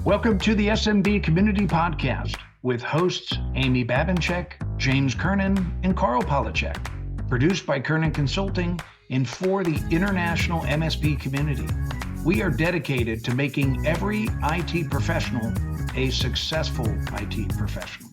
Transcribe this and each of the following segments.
Welcome to the SMB Community Podcast with hosts Amy Babinchek, James Kernan, and Carl Polachek. Produced by Kernan Consulting and for the international MSP community. We are dedicated to making every IT professional a successful IT professional.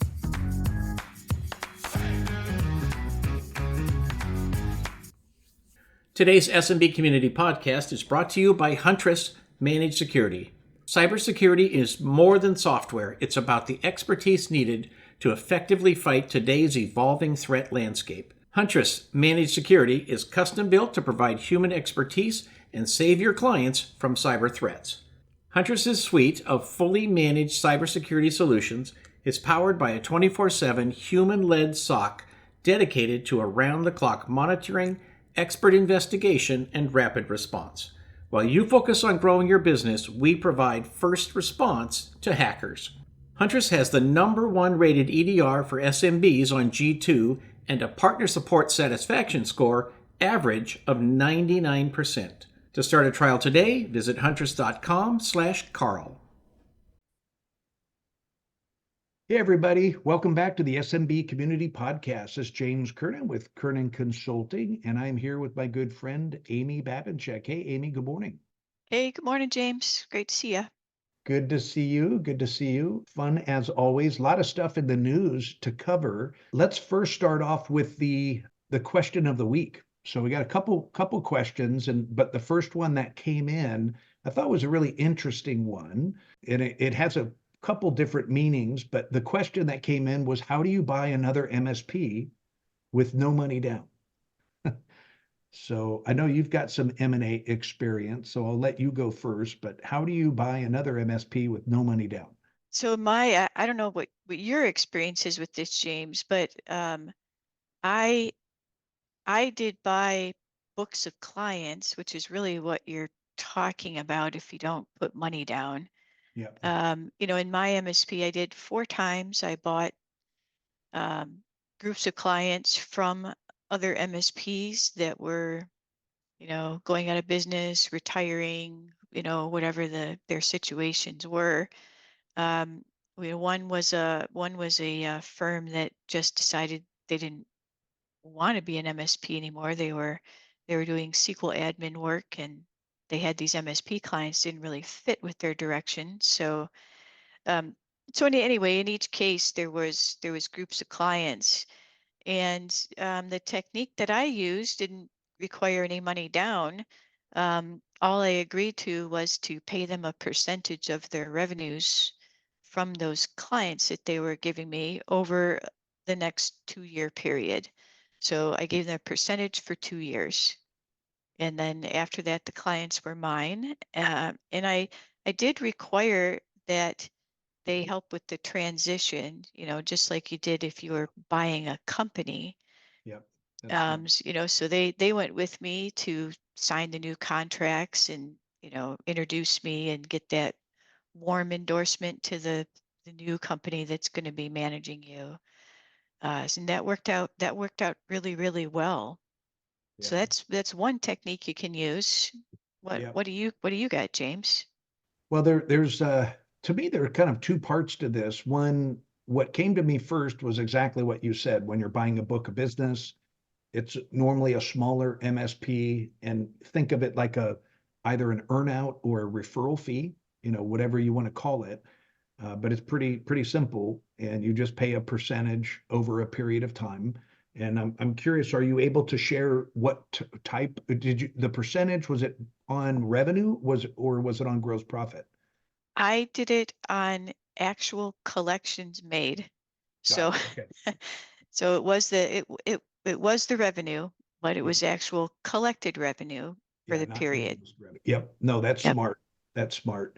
Today's SMB Community Podcast is brought to you by Huntress Managed Security. Cybersecurity is more than software. It's about the expertise needed to effectively fight today's evolving threat landscape. Huntress Managed Security is custom built to provide human expertise and save your clients from cyber threats. Huntress's suite of fully managed cybersecurity solutions is powered by a 24/7 human-led SOC dedicated to around-the-clock monitoring, expert investigation, and rapid response. While you focus on growing your business, we provide first response to hackers. Huntress has the #1 rated EDR for SMBs on G2 and a partner support satisfaction score average of 99%. To start a trial today, visit huntress.com/Carl. Hey everybody, welcome back to the SMB Community Podcast. This is James Kernan with Kernan Consulting, and I'm here with my good friend Amy Babinchek. Hey Amy, good morning. Hey, good morning, James. Great to see you. Good to see you. Good to see you. Fun as always. A lot of stuff in the news to cover. Let's first start off with the question of the week. So we got a couple questions, but the first one that came in, I thought was a really interesting one, and it has a couple different meanings. But the question that came in was, how do you buy another MSP with no money down? So I know you've got some M&A experience, so I'll let you go first, but how do you buy another MSP with no money down? So I don't know what your experience is with this, James, but I did buy books of clients, which is really what you're talking about if you don't put money down. Yeah. In my MSP, I did 4 times. I bought groups of clients from other MSPs that were, going out of business, retiring, whatever their situations were. One was a firm that just decided they didn't want to be an MSP anymore. They were doing SQL admin work, and they had these MSP clients didn't really fit with their direction. So anyway, in each case there was groups of clients, and the technique that I used didn't require any money down. All I agreed to was to pay them a percentage of their revenues from those clients that they were giving me over the next 2-year period. So I gave them a percentage for 2 years. And then after that, the clients were mine. And I did require that they help with the transition, just like you did if you were buying a company. Yep. So they went with me to sign the new contracts and, introduce me and get that warm endorsement to the new company that's going to be managing you. And that worked out really, really well. Yeah. So that's one technique you can use. What do you got, James? Well, there's to me, there are kind of 2 parts to this. One, what came to me first was exactly what you said. When you're buying a book of business, it's normally a smaller MSP, and think of it like either an earnout or a referral fee, whatever you want to call it. But it's pretty simple, and you just pay a percentage over a period of time. And I'm curious, are you able to share what type the percentage, was it on revenue, or was it on gross profit? I did it on actual collections made. So Okay. so it was the revenue, but it was actual collected revenue for the Not period. revenue. Yep. No, that's Yep. smart. That's smart.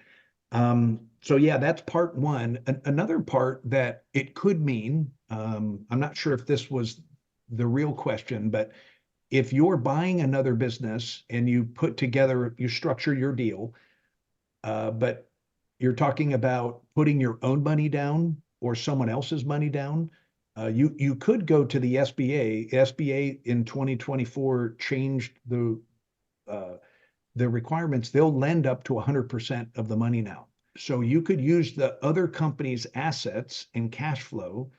So yeah, that's part one. Another part that it could mean, I'm not sure if this was the real question, but if you're buying another business and you structure your deal, but you're talking about putting your own money down or someone else's money down, you could go to the SBA. SBA in 2024 changed the requirements. They'll lend up to 100% of the money now. So you could use the other company's assets and cash flow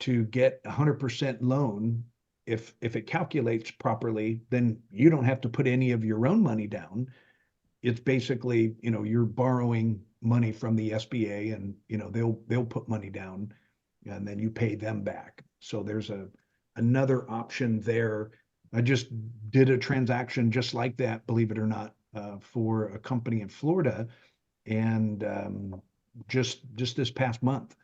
to get 100% loan. If it calculates properly, then you don't have to put any of your own money down. It's basically, you're borrowing money from the SBA, and they'll put money down, and then you pay them back. So there's another option there. I just did a transaction just like that, believe it or not, for a company in Florida, and just this past month.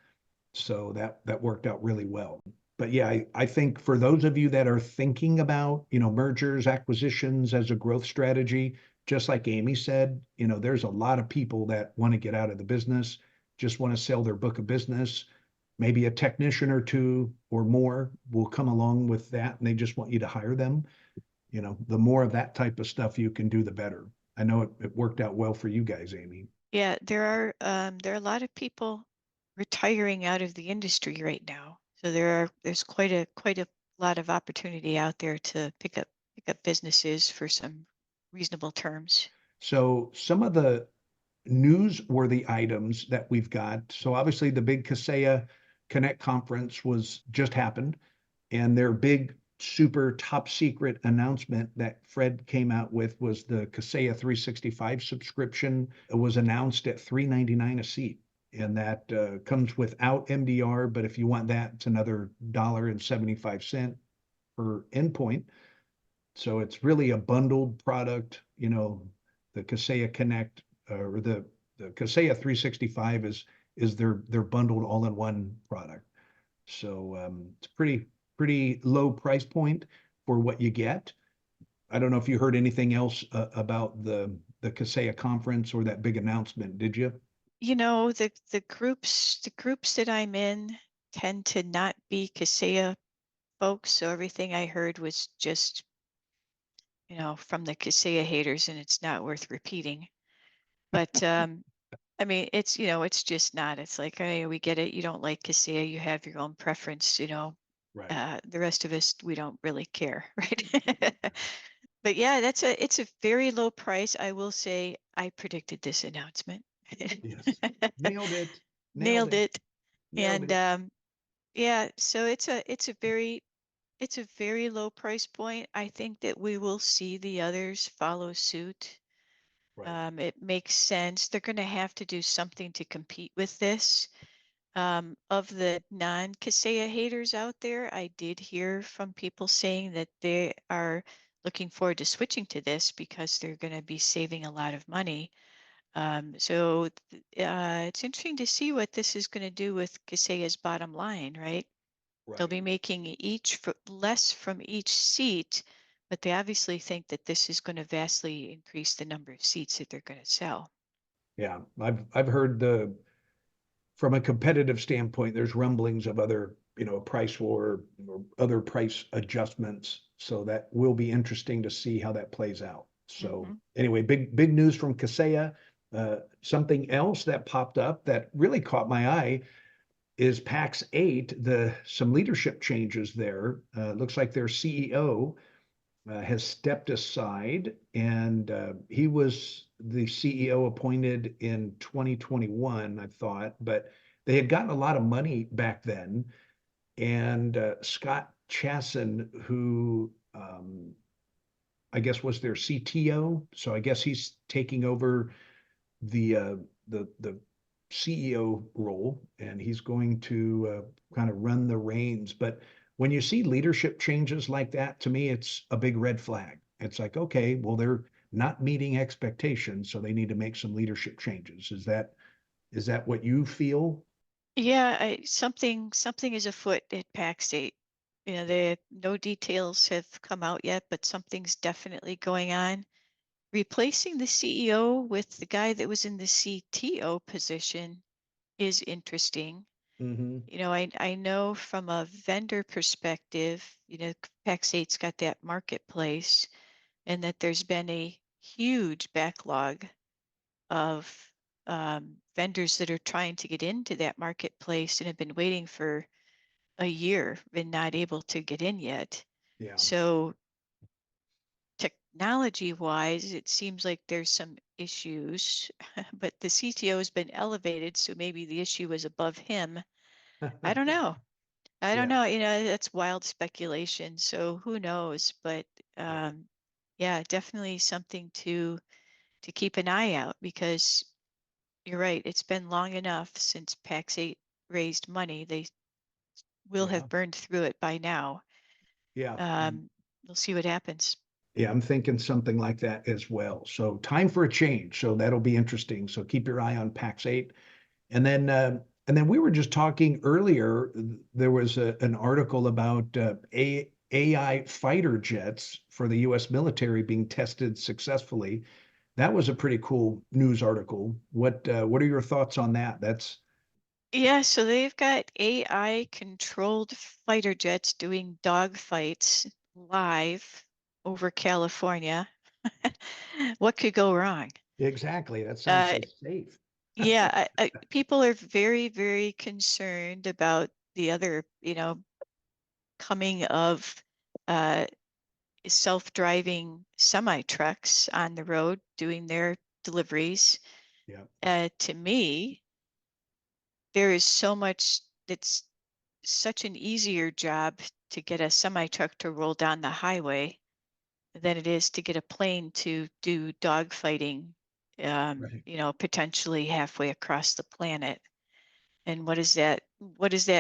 So that worked out really well. But yeah, I think for those of you that are thinking about, mergers, acquisitions as a growth strategy, just like Amy said, there's a lot of people that want to get out of the business, just want to sell their book of business. Maybe a technician or two or more will come along with that, and they just want you to hire them. The more of that type of stuff you can do, the better. I know it worked out well for you guys, Amy. Yeah, there are a lot of people retiring out of the industry right now. So there's quite a lot of opportunity out there to pick up businesses for some reasonable terms. So some of the newsworthy items that we've got. So obviously the big Kaseya Connect conference was just happened, and their big super top secret announcement that Fred came out with was the Kaseya 365 subscription. It was announced at $3.99 a seat, and that comes without MDR. But if you want that, it's another $1.75 per endpoint. So it's really a bundled product. The Kaseya Connect or the Kaseya 365 is their bundled all-in-one product. So it's pretty low price point for what you get. I don't know if you heard anything else about the Kaseya conference or that big announcement, did you? The groups that I'm in tend to not be Kaseya folks, so everything I heard was just, from the Kaseya haters, and it's not worth repeating. But I mean, it's just not. It's like, hey, we get it. You don't like Kaseya. You have your own preference. Right. The rest of us, we don't really care, right? But yeah, it's a very low price. I will say I predicted this announcement. Yes. Nailed it. Nailed Nailed it. it. Nailed And it. yeah, so it's a very low price point. I think that we will see the others follow suit. Right. It makes sense. They're going to have to do something to compete with this. Of the non-Kaseya haters out there, I did hear from people saying that they are looking forward to switching to this because they're going to be saving a lot of money. It's interesting to see what this is going to do with Kaseya's bottom line, right? They'll Right. be making less from each seat, but they obviously think that this is going to vastly increase the number of seats that they're going to sell. Yeah. I've heard from a competitive standpoint, there's rumblings of other, price war or other price adjustments. So that will be interesting to see how that plays out. So Hmm. anyway, big news from Kaseya. Something else that popped up that really caught my eye is PAX 8, some leadership changes there. Looks like their CEO has stepped aside, and he was the CEO appointed in 2021, I thought, but they had gotten a lot of money back then. And Scott Chasin, who I guess was their CTO, so I guess he's taking over the the CEO role, and he's going to kind of run the reins. But when you see leadership changes like that, to me, it's a big red flag. It's like, okay, well, they're not meeting expectations, so they need to make some leadership changes. Is that what you feel? Yeah, something is afoot at PAX 8. No details have come out yet, but something's definitely going on. Replacing the CEO with the guy that was in the CTO position is interesting. Mm-hmm. I know from a vendor perspective, PAX 8's got that marketplace, and that there's been a huge backlog of vendors that are trying to get into that marketplace and have been waiting for a year and not able to get in yet. Yeah. So technology wise, it seems like there's some issues, but the CTO has been elevated, so maybe the issue is above him. I don't know. I don't Yeah, know. That's wild speculation. So who knows? But yeah, um, yeah, definitely something to keep an eye out because you're right. It's been long enough since Pax 8 raised money. They will yeah, have burned through it by now. yeah. Um, we'll see what happens. Yeah, I'm thinking something like that as well. So time for a change. So that'll be interesting. So keep your eye on PAX 8. And then we were just talking earlier. There was an article about AI fighter jets for the U.S. military being tested successfully. That was a pretty cool news article. What are your thoughts on that? That's Yeah, so they've got AI controlled fighter jets doing dogfights live over California. What could go wrong? exactly. That sounds Uh, so safe. yeah, people are very, very concerned about the other, coming of uh, self-driving semi trucks on the road doing their deliveries. Yeah, To me, there is so much that's such an easier job to get a semi truck to roll down the highway than it is to get a plane to do dogfighting, right. potentially halfway across the planet. And what does that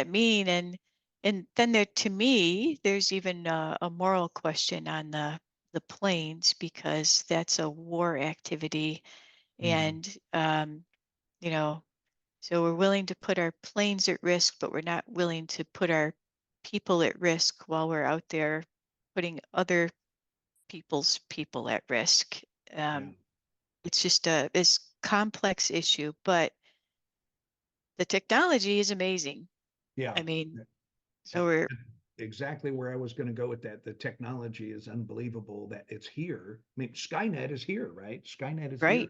mean? And then there, to me, there's even a moral question on the planes because that's a war activity, Mm, and you know, so we're willing to put our planes at risk, but we're not willing to put our people at risk while we're out there putting other people's people at risk. yeah, Um, it's just a this complex issue, but the technology is amazing. yeah. I mean, Uh, so we're exactly where I was going to go with that. The technology is unbelievable that it's here. I mean, Skynet is here, right? Skynet is right. here.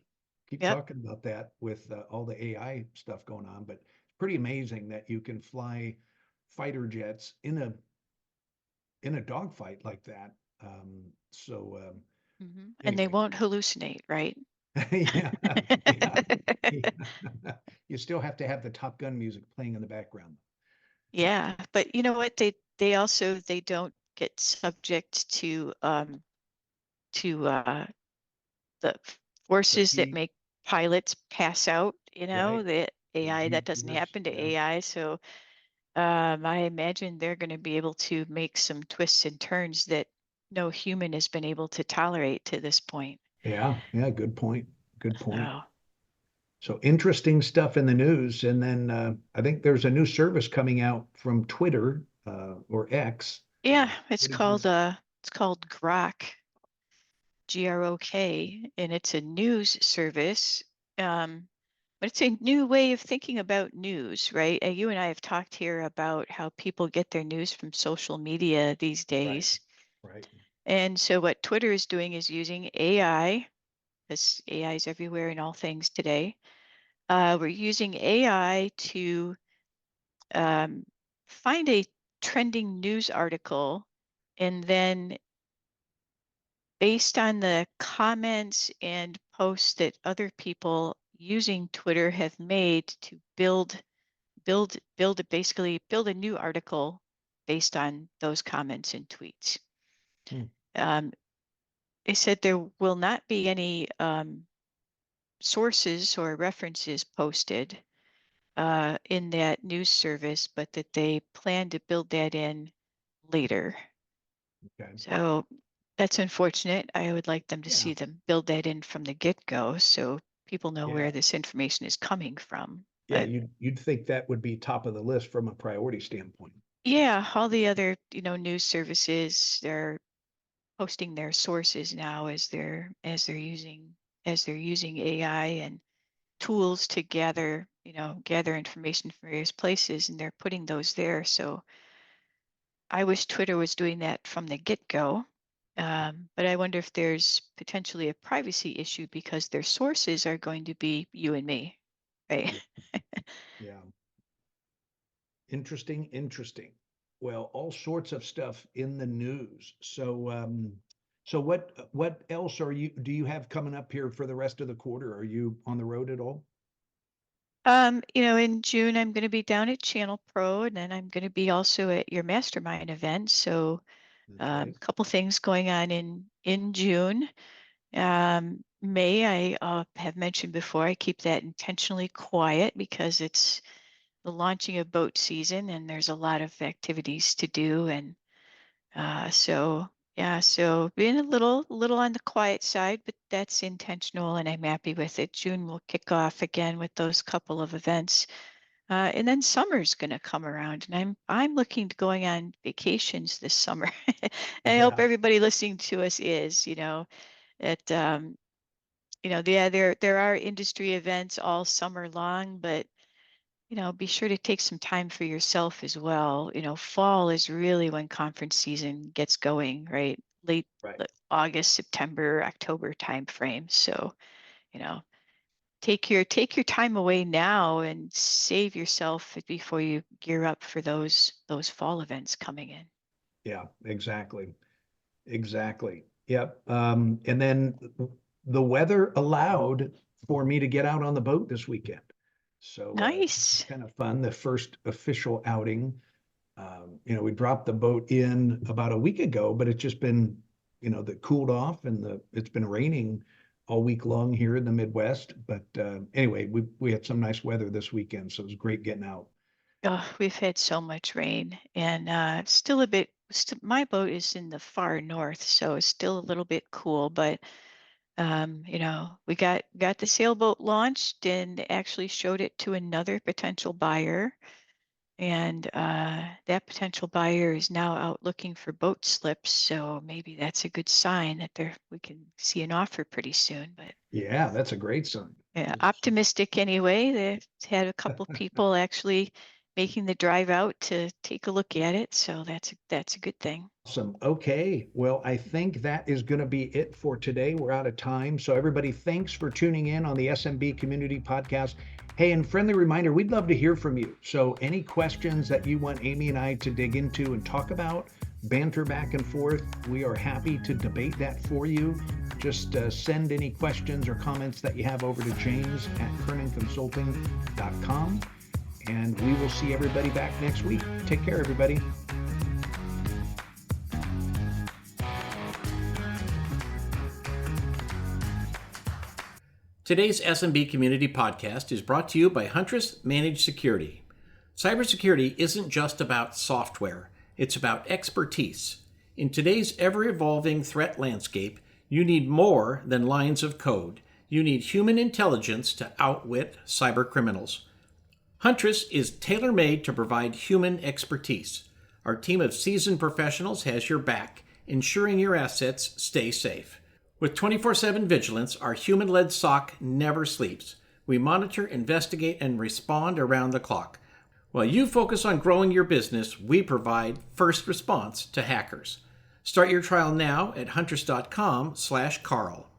Keep Yep. talking about that with all the AI stuff going on, but it's pretty amazing that you can fly fighter jets in a dogfight like that. And they Anyway, won't hallucinate, right? yeah, yeah, yeah. You still have to have the Top Gun music playing in the background. But Yeah, but you know what? They don't get subject to the the forces that P, make pilots pass out, right? the The AI, G that doesn't force, happen to yeah. AI. So I imagine they're going to be able to make some twists and turns that no human has been able to tolerate to this point. Yeah, yeah, good point. Good point. So So interesting stuff in the news. And then I think there's a new service coming out from Twitter or X. yeah, What did you? it's called Grok, GROK, and it's a news service. Um, but it's a new way of thinking about news, right? You and I have talked here about how people get their news from social media these Right, days. right. And so what Twitter is doing is using AI, because AI is everywhere in all things today. We're using AI to um, find a trending news article and then based on the comments and posts that other people using Twitter have made to basically build a new article based on those comments and tweets. Hmm, Um, they said there will not be any sources or references posted in that news service, but that they plan to build that in later. okay. So that's unfortunate. I would like them to Yeah, see them build that in from the get-go so people know yeah, where this information is coming from. yeah. But You'd think that would be top of the list from a priority standpoint. yeah, all the other, news services, they're posting their sources now as they're using AI and tools to gather information from various places, and they're putting those there. So I wish Twitter was doing that from the get-go. But I wonder if there's potentially a privacy issue because their sources are going to be you and me, right? Yeah, yeah. Interesting, interesting. Well, all sorts of stuff in the news. So So what else do you have coming up here for the rest of the quarter? Are you on the road at all? In June, I'm going to be down at Channel Pro, and then I'm going to be also at your mastermind event. So, a Okay. couple things going on in June. May, I have mentioned before, I keep that intentionally quiet because it's the launching of boat season, and there's a lot of activities to do, and so yeah, so being a little on the quiet side, but that's intentional, and I'm happy with it. June will kick off again with those couple of events. And then summer's going to come around, and I'm looking to going on vacations this summer. I hope Yeah. everybody listening to us is, that yeah, there are industry events all summer long, but be sure to take some time for yourself as well. Fall is really when conference season gets going, right? Late Right. August, September, October time frame. So, you know, take your time away now and save yourself before you gear up for those fall events coming in. Yeah, exactly. Exactly. Yep. And then the weather allowed for me to get out on the boat this weekend. So it's Nice. kind of fun. The first official outing. We dropped the boat in about a week ago, but it's just been, that cooled off and it's been raining all week long here in the Midwest. But anyway, we had some nice weather this weekend, so it was great getting out. Oh, we've had so much rain, and still a bit. My boat is in the far north, so it's still a little bit cool, but we got the sailboat launched and actually showed it to another potential buyer. And that potential buyer is now out looking for boat slips. So maybe that's a good sign that we can see an offer pretty soon. But Yeah, that's a great sign. yeah, optimistic anyway. They've had a couple people actually making the drive out to take a look at it. So that's a good thing. Awesome. Okay. Well, I think that is going to be it for today. We're out of time. So, everybody, thanks for tuning in on the SMB Community Podcast. Hey, and friendly reminder, we'd love to hear from you. So, any questions that you want Amy and I to dig into and talk about, banter back and forth, we are happy to debate that for you. Just send any questions or comments that you have over to james@kernanconsulting.com. And we will see everybody back next week. Take care, everybody. Today's SMB Community Podcast is brought to you by Huntress Managed Security. Cybersecurity isn't just about software, it's about expertise. In today's ever-evolving threat landscape, you need more than lines of code. You need human intelligence to outwit cybercriminals. Huntress is tailor-made to provide human expertise. Our team of seasoned professionals has your back, ensuring your assets stay safe. With 24/7 vigilance, our human-led SOC never sleeps. We monitor, investigate, and respond around the clock. While you focus on growing your business, we provide first response to hackers. Start your trial now at huntress.com/Carl.